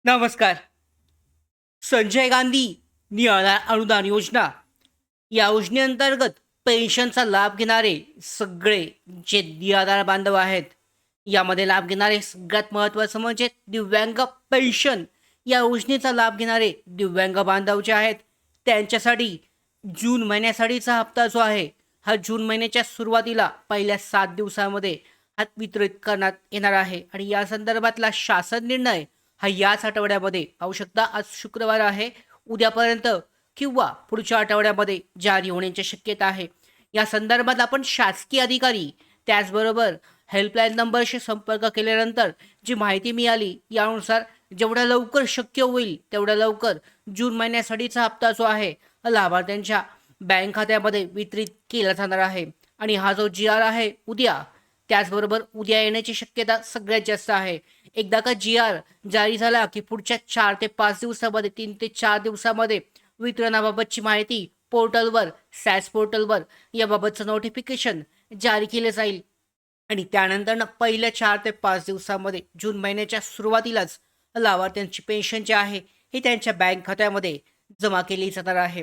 नमस्कार. संजय गांधी निराधार अनुदान योजना या योजनेअंतर्गत पेन्शनचा लाभ घेणारे सगळे जे निराधार बांधव आहेत, यामध्ये लाभ घेणारे सगळ्यात महत्त्वाचं म्हणजे दिव्यांग पेन्शन या योजनेचा लाभ घेणारे दिव्यांग बांधव जे आहेत, त्यांच्यासाठी जून महिन्यासाठीचा हप्ता जो आहे, हा जून महिन्याच्या सुरुवातीला पहिल्या 7 दिवसामध्ये हा वितरित करण्यात येणार आहे आणि या संदर्भातला शासन निर्णय हा याच आठवड्यामध्ये पाहू शकता. आज शुक्रवार आहे. उद्यापर्यंत किंवा पुढच्या आठवड्यामध्ये जारी होण्याची शक्यता आहे. या संदर्भात आपण शासकीय अधिकारी त्याचबरोबर हेल्पलाईन नंबरशी संपर्क केल्यानंतर जी माहिती मिळाली यानुसार जेवढ्या लवकर शक्य होईल तेवढ्या लवकर जून महिन्यासाठीचा हप्ता जो आहे हा लाभार्थ्यांच्या बँक खात्यामध्ये वितरित केला जाणार आहे आणि हा जो जी आर आहे उद्या त्याचबरोबर उद्या येण्याची शक्यता सगळ्यात जास्त आहे. एकदा का जी आर जारी झाला की पुढच्या 4 ते 5 दिवसामध्ये 3 ते 4 दिवसामध्ये वितरणाबाबतची माहिती पोर्टलवर सॅस पोर्टलवर याबाबतचं नोटिफिकेशन जारी केलं जाईल आणि त्यानंतर पहिल्या 4 ते 5 दिवसामध्ये जून महिन्याच्या सुरुवातीलाच लाभार्थ्यांची पेन्शन जी आहे ही त्यांच्या बँक खात्यामध्ये जमा केली जाणार आहे.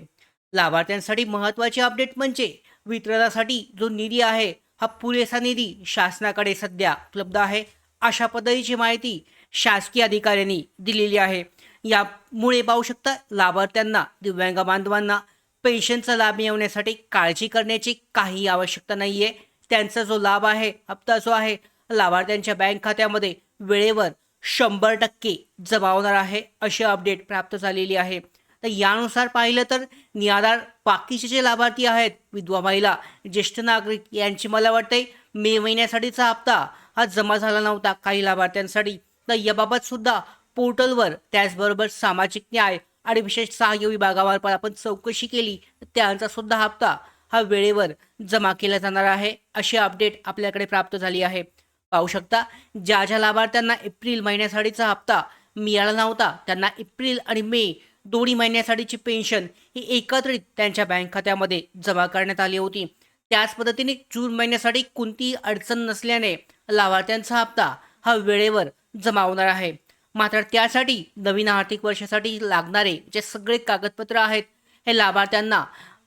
लाभार्थ्यांसाठी महत्त्वाची अपडेट म्हणजे वितरणासाठी जो निधी आहे हा पुरेसा निधी शासनाकडे सध्या उपलब्ध आहे, अशा पद्धतीची माहिती शासकीय अधिकाऱ्यांनी दिलेली आहे. यामुळे पाहू शकता लाभार्थ्यांना दिव्यांग बांधवांना पेन्शनचा लाभ मिळवण्यासाठी काळजी करण्याची काही आवश्यकता नाही आहे. त्यांचा जो लाभ आहे हप्ता जो आहे लाभार्थ्यांच्या बँक खात्यामध्ये वेळेवर 100% जमा होणार आहे, अशी अपडेट प्राप्त झालेली आहे. तर यानुसार पाहिलं तर निराधार बाकीचे जे लाभार्थी आहेत विधवा महिला ज्येष्ठ नागरिक यांची मला वाटते मे महिन्यासाठीचा हप्ता हा जमा झाला नव्हता काही लाभार्थ्यांसाठी. तर याबाबत सुद्धा पोर्टलवर त्याचबरोबर सामाजिक न्याय आणि विशेष सहाय्य विभागावर पण आपण चौकशी केली तर त्यांचा सुद्धा हप्ता हा वेळेवर जमा केला जाणार आहे, अशी अपडेट आपल्याकडे प्राप्त झाली आहे. पाहू शकता ज्या ज्या लाभार्थ्यांना एप्रिल महिन्यासाठीचा हप्ता मिळाला नव्हता त्यांना एप्रिल आणि मे दोन्ही महिन्यासाठीची पेन्शन ही एकत्रित त्यांच्या बँक खात्यामध्ये जमा करण्यात आली होती. त्याच पद्धतीने जून महिन्यासाठी कोणतीही अडचण नसल्याने लाभार्थ्यांचा हप्ता हा वेळेवर जमा होणार आहे. मात्र त्यासाठी नवीन आर्थिक वर्षासाठी लागणारे जे सगळे कागदपत्र आहेत हे लाभार्थ्यांना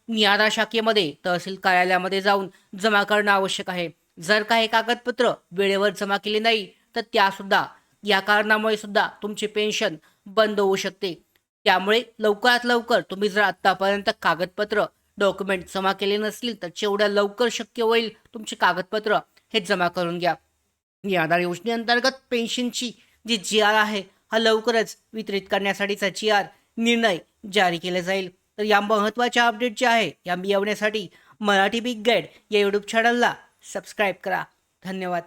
निराधार शाखेमध्ये तहसील कार्यालयामध्ये जाऊन जमा करणं आवश्यक आहे. जर का हे कागदपत्र वेळेवर जमा केले नाही तर त्यासुद्धा या कारणामुळे सुद्धा तुमची पेन्शन बंद होऊ शकते. त्यामुळे लवकरात लवकर तुम्ही जर आत्तापर्यंत कागदपत्र डॉक्युमेंट जमा केले नसतील तर जेवढ्या लवकर शक्य होईल तुमची कागदपत्र हे जमा करून घ्या. या आधार योजनेअंतर्गत पेन्शनची जी जी आर आहे हा लवकरच वितरित करण्यासाठीचा जी आर निर्णय जारी केला जाईल. तर या महत्त्वाच्या अपडेट जे आहे या मिळवण्यासाठी मराठी बिग गाईड या यूट्यूब चॅनलला सबस्क्राईब करा. धन्यवाद.